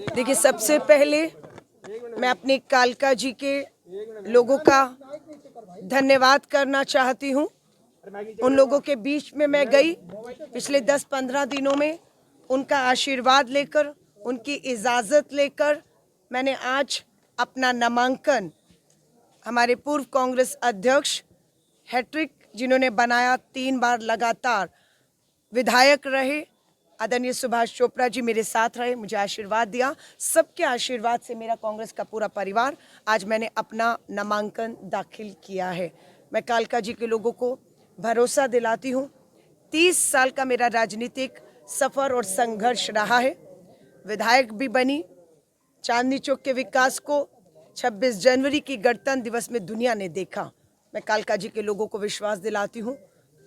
देखिए, सबसे पहले मैं अपने कालका जी के लोगों का धन्यवाद करना चाहती हूँ। उन लोगों के बीच में मैं गई पिछले 10-15 दिनों में, उनका आशीर्वाद लेकर, उनकी इजाज़त लेकर मैंने आज अपना नामांकन हमारे पूर्व कांग्रेस अध्यक्ष हैट्रिक जिन्होंने बनाया, 3 बार लगातार विधायक रहे, आदरणीय सुभाष चोपड़ा जी मेरे साथ रहे, मुझे आशीर्वाद दिया। सबके आशीर्वाद से मेरा कांग्रेस का पूरा परिवार, आज मैंने अपना नामांकन दाखिल किया है। मैं कालका जी के लोगों को भरोसा दिलाती हूँ, 30 साल का मेरा राजनीतिक सफ़र और संघर्ष रहा है। विधायक भी बनी, चांदनी चौक के विकास को 26 जनवरी की गणतंत्र दिवस में दुनिया ने देखा। मैं कालका जी के लोगों को विश्वास दिलाती हूँ,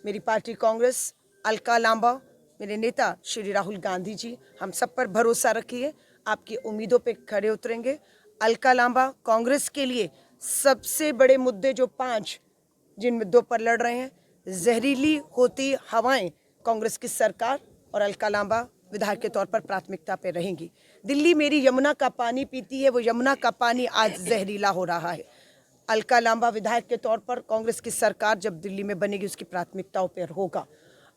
मेरी पार्टी कांग्रेस, अलका लांबा, मेरे नेता श्री राहुल गांधी जी, हम सब पर भरोसा रखिए, आपकी उम्मीदों पे खड़े उतरेंगे। अलका लांबा कांग्रेस के लिए सबसे बड़े मुद्दे जो 5 जिन मुद्दों पर लड़ रहे हैं, जहरीली होती हवाएं कांग्रेस की सरकार और अलका लांबा विधायक के तौर पर प्राथमिकता पे रहेंगी। दिल्ली मेरी यमुना का पानी पीती है, वो यमुना का पानी आज जहरीला हो रहा है। अलका लांबा विधायक के तौर पर कांग्रेस की सरकार जब दिल्ली में बनेगी, उसकी प्राथमिकताओं पर होगा।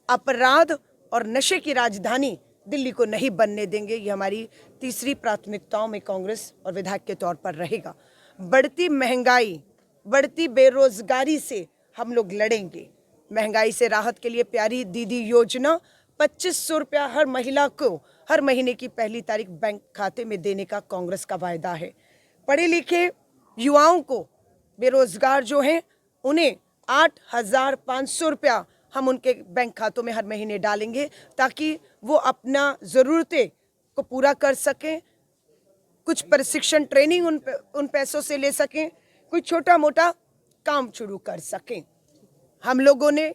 अपराध और नशे की राजधानी दिल्ली को नहीं बनने देंगे, ये हमारी तीसरी प्राथमिकताओं में कांग्रेस और विधायक के तौर पर रहेगा। बढ़ती महंगाई, बढ़ती बेरोजगारी से हम लोग लड़ेंगे। महंगाई से राहत के लिए प्यारी दीदी योजना 2500 रुपया हर महिला को हर महीने की पहली तारीख बैंक खाते में देने का कांग्रेस का वायदा है। पढ़े लिखे युवाओं को, बेरोजगार जो हैं, उन्हें 8500 रुपया हम उनके बैंक खातों में हर महीने डालेंगे, ताकि वो अपना ज़रूरतें को पूरा कर सकें, कुछ प्रशिक्षण ट्रेनिंग उन पैसों से ले सकें, कोई छोटा मोटा काम शुरू कर सकें। हम लोगों ने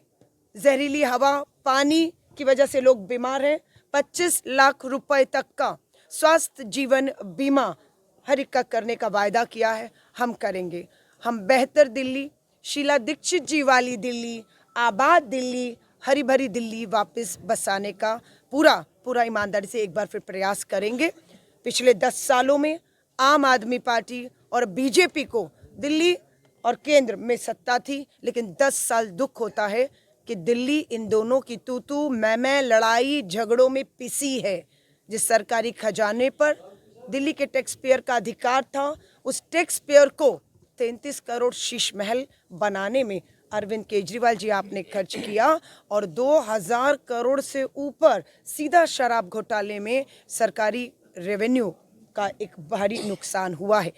जहरीली हवा, पानी की वजह से लोग बीमार हैं, 25 लाख रुपए तक का स्वास्थ्य जीवन बीमा हर एक का करने का वायदा किया है, हम करेंगे। हम बेहतर दिल्ली, शीला दीक्षित जी वाली दिल्ली, आबाद दिल्ली, हरी भरी दिल्ली वापस बसाने का पूरा ईमानदारी से एक बार फिर प्रयास करेंगे। पिछले 10 सालों में आम आदमी पार्टी और बीजेपी को दिल्ली और केंद्र में सत्ता थी, लेकिन 10 साल दुख होता है कि दिल्ली इन दोनों की तू मैं लड़ाई झगड़ों में पिसी है। जिस सरकारी खजाने पर दिल्ली के टैक्स पेयर का अधिकार था, उस टैक्स पेयर को 33 करोड़ शीश महल बनाने में अरविंद केजरीवाल जी आपने खर्च किया, और 2000 करोड़ से ऊपर सीधा शराब घोटाले में सरकारी रेवेन्यू का एक भारी नुकसान हुआ है।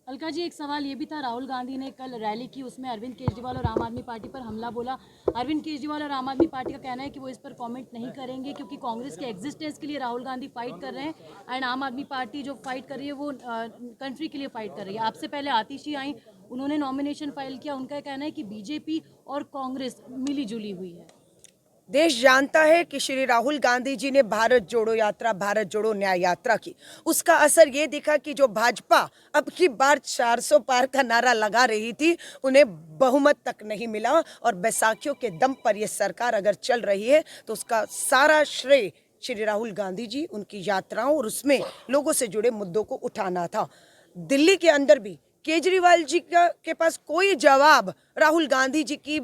अलका जी, एक सवाल ये भी था, राहुल गांधी ने कल रैली की, उसमें अरविंद केजरीवाल और आम आदमी पार्टी पर हमला बोला। अरविंद केजरीवाल और आम आदमी पार्टी का कहना है कि वो इस पर कमेंट नहीं करेंगे, क्योंकि कांग्रेस के एग्जिस्टेंस के लिए राहुल गांधी फाइट कर रहे हैं, एंड आम आदमी पार्टी जो फाइट कर रही है वो कंट्री के लिए फाइट कर रही है। आपसे पहले आतिशी आई, उन्होंने नॉमिनेशन फाइल किया, उनका कहना है कि बीजेपी और कांग्रेस मिली जुली हुई है। देश जानता है कि श्री राहुल गांधी जी ने भारत जोड़ो यात्रा, भारत जोड़ो न्याय यात्रा की, उसका असर ये दिखा कि जो भाजपा अब की बार 400 पार का नारा लगा रही थी, उन्हें बहुमत तक नहीं मिला, और बैसाखियों के दम पर यह सरकार अगर चल रही है तो उसका सारा श्रेय श्री राहुल गांधी जी, उनकी यात्राओं और उसमें लोगों से जुड़े मुद्दों को उठाना था। दिल्ली के अंदर भी केजरीवाल जी के पास कोई जवाब राहुल गांधी जी की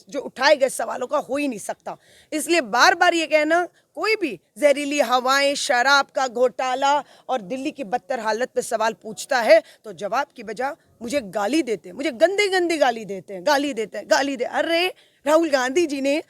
जो उठाए गए सवालों का हो ही नहीं सकता। इसलिए बार बार ये कहना, कोई भी जहरीली हवाएं, शराब का घोटाला और दिल्ली की बदतर हालत पे सवाल पूछता है तो जवाब की बजाय मुझे गाली देते हैं, मुझे गंदी गंदी गाली देते हैं, गाली दे। अरे राहुल गांधी जी ने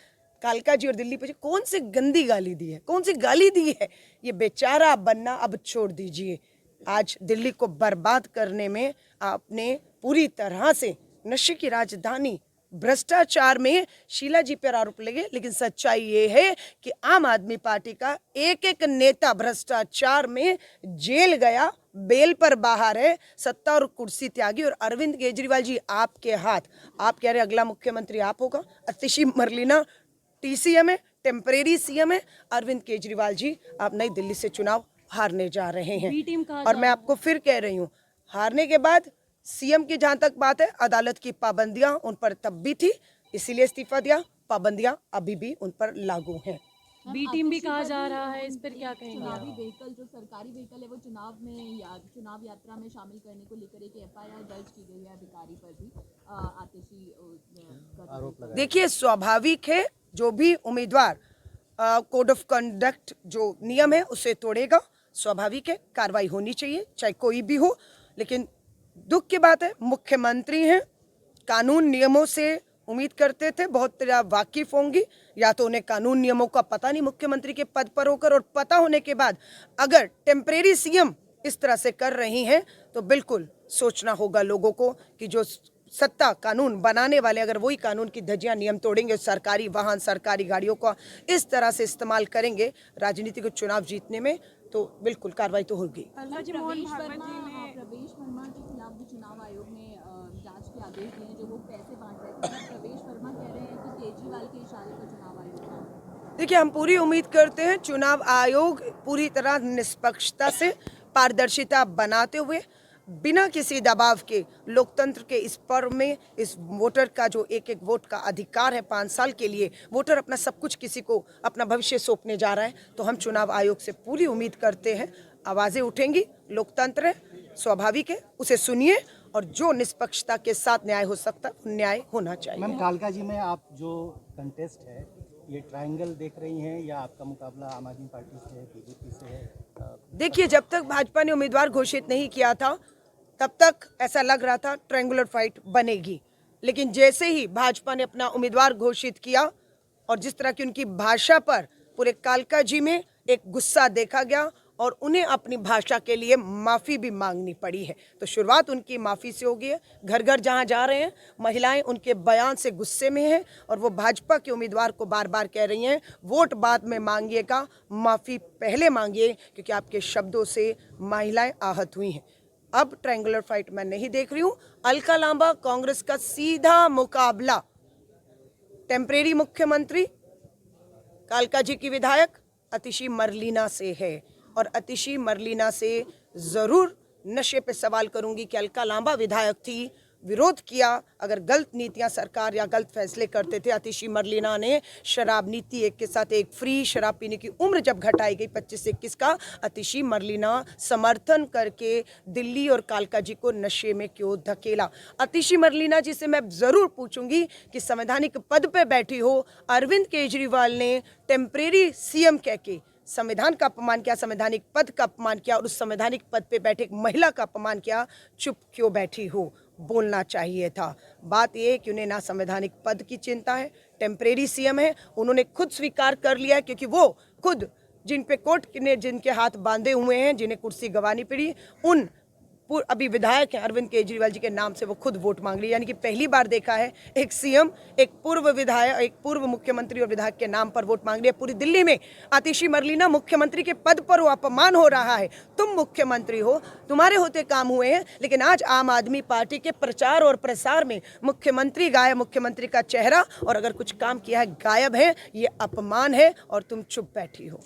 कालका जी और दिल्ली पे कौन सी गंदी गाली दी है, कौन सी गाली दी है? ये बेचारा बनना अब छोड़ दीजिए। आज दिल्ली को बर्बाद करने में आपने पूरी तरह से नशे की राजधानी, भ्रष्टाचार में शीला जी पर आरोप लगे, लेकिन सच्चाई ये है कि आम आदमी पार्टी का एक एक नेता भ्रष्टाचार में जेल गया, बेल पर बाहर है, सत्ता और कुर्सी त्यागी। और अरविंद केजरीवाल जी, आपके हाथ, आप कह रहे अगला मुख्यमंत्री आप होगा, आतिशी मरलीना TCM है, टेम्परेरी CM है। अरविंद केजरीवाल जी, आप नई दिल्ली से चुनाव हारने जा रहे हैं, और मैं आपको फिर कह रही हूँ, हारने के बाद CM की जहां तक बात है, अदालत की पाबंदियां उन पर तब भी थी, इसीलिए इस्तीफा दिया, पाबंदियां अभी भी उन पर लागू हैं। बी टीम भी कहा जा रहा है, इस पर क्या कहेंगे? चुनावी व्हीकल जो सरकारी व्हीकल है वो चुनाव यात्रा में शामिल करने को लेकर एक एफआईआर दर्ज की गई है अधिकारी पर भी आतिशी आरोप लगा। देखिए, स्वाभाविक है जो भी उम्मीदवार कोड ऑफ कंडक्ट जो नियम है उसे तोड़ेगा, स्वाभाविक है, कार्रवाई होनी चाहिए चाहे कोई भी हो। लेकिन दुख की बात है, मुख्यमंत्री हैं, कानून नियमों से उम्मीद करते थे बहुत तरह वाकिफ होंगी, या तो उन्हें कानून नियमों का पता नहीं मुख्यमंत्री के पद पर होकर, और पता होने के बाद अगर टेम्परेरी सीएम इस तरह से कर रही हैं तो बिल्कुल सोचना होगा लोगों को कि जो सत्ता कानून बनाने वाले अगर वही कानून की धज्जियां नियम तोड़ेंगे, सरकारी वाहन सरकारी गाड़ियों का इस तरह से इस्तेमाल करेंगे राजनीतिक चुनाव जीतने में, तो बिल्कुल कार्रवाई तो होगी। प्रवेश वर्मा के खिलाफ भी चुनाव आयोग ने जांच के आदेश दिए हैं, जो वो पैसे बांट रहे थे। प्रवेश वर्मा कह रहे हैं कि केजरीवाल के इशारे पर चुनाव आयोग। देखिए, हम पूरी उम्मीद करते हैं चुनाव आयोग पूरी तरह निष्पक्षता से पारदर्शिता बनाते हुए बिना किसी दबाव के लोकतंत्र के इस पर्व में इस वोटर का जो एक एक वोट का अधिकार है 5 साल के लिए, वोटर अपना सब कुछ किसी को अपना भविष्य सौंपने जा रहा है, तो हम चुनाव आयोग से पूरी उम्मीद करते हैं आवाज़ें उठेंगी। लोकतंत्र है, स्वाभाविक है, उसे सुनिए और जो निष्पक्षता के साथ न्याय हो सकता है न्याय होना चाहिए। मैम, कालका जी में आप जो कंटेस्ट है ये ट्रायंगल देख रही हैं या आपका मुकाबला आम आदमी पार्टी से है, बीजेपी से है? देखिए, जब तक भाजपा ने उम्मीदवार घोषित नहीं किया था तब तक ऐसा लग रहा था ट्रायंगुलर फाइट बनेगी, लेकिन जैसे ही भाजपा ने अपना उम्मीदवार घोषित किया और जिस तरह की उनकी भाषा पर पूरे कालका जी में एक गुस्सा देखा गया और उन्हें अपनी भाषा के लिए माफ़ी भी मांगनी पड़ी है, तो शुरुआत उनकी माफ़ी से हो गई है। घर घर जहां जा रहे हैं महिलाएं उनके बयान से गुस्से में हैं और वो भाजपा के उम्मीदवार को बार बार कह रही हैं वोट बाद में मांगिएगा, माफ़ी पहले मांगिए, क्योंकि आपके शब्दों से महिलाएं आहत हुई हैं। अब ट्रायंगुलर फाइट मैं नहीं देख रही हूँ। अलका लांबा कांग्रेस का सीधा मुकाबला टेम्परेरी मुख्यमंत्री कालका जी की विधायक अतिशी मरलीना से है, और अतिशी मरलीना से जरूर नशे पे सवाल करूंगी कि अलका लांबा विधायक थी, विरोध किया, अगर गलत नीतियां सरकार या गलत फैसले करते थे। अतिशी मरलीना ने शराब नीति एक के साथ एक फ्री शराब पीने की उम्र जब घटाई गई 25 से 21 का, अतिशी मरलीना समर्थन करके दिल्ली और कालका जी को नशे में क्यों धकेला। अतिशी मरलीना जी से मैं जरूर पूछूंगी कि संवैधानिक पद पे बैठी हो, अरविंद केजरीवाल ने टेम्परेरी सीएम कह के संविधान का अपमान किया, संवैधानिक पद का अपमान किया और उस संवैधानिक पद पे बैठे एक महिला का अपमान किया, चुप क्यों बैठी हो? बोलना चाहिए था। बात यह है कि उन्हें ना संवैधानिक पद की चिंता है, टेम्परेरी सीएम है, उन्होंने खुद स्वीकार कर लिया है, क्योंकि वो खुद जिन पे कोर्ट ने जिनके हाथ बांधे हुए हैं, जिन्हें कुर्सी गंवानी पड़ी, उन अभी विधायक हैं अरविंद केजरीवाल जी के नाम से वो खुद वोट मांग रही है। यानी कि पहली बार देखा है एक सीएम एक पूर्व विधायक, एक पूर्व मुख्यमंत्री और विधायक के नाम पर वोट मांग रही है। पूरी दिल्ली में आतिशी मरलीना मुख्यमंत्री के पद पर वो अपमान हो रहा है। तुम मुख्यमंत्री हो, तुम्हारे होते काम हुए हैं, लेकिन आज आम आदमी पार्टी के प्रचार और प्रसार में मुख्यमंत्री गायब, मुख्यमंत्री का चेहरा और अगर कुछ काम किया है गायब है, ये अपमान है और तुम चुप बैठी हो।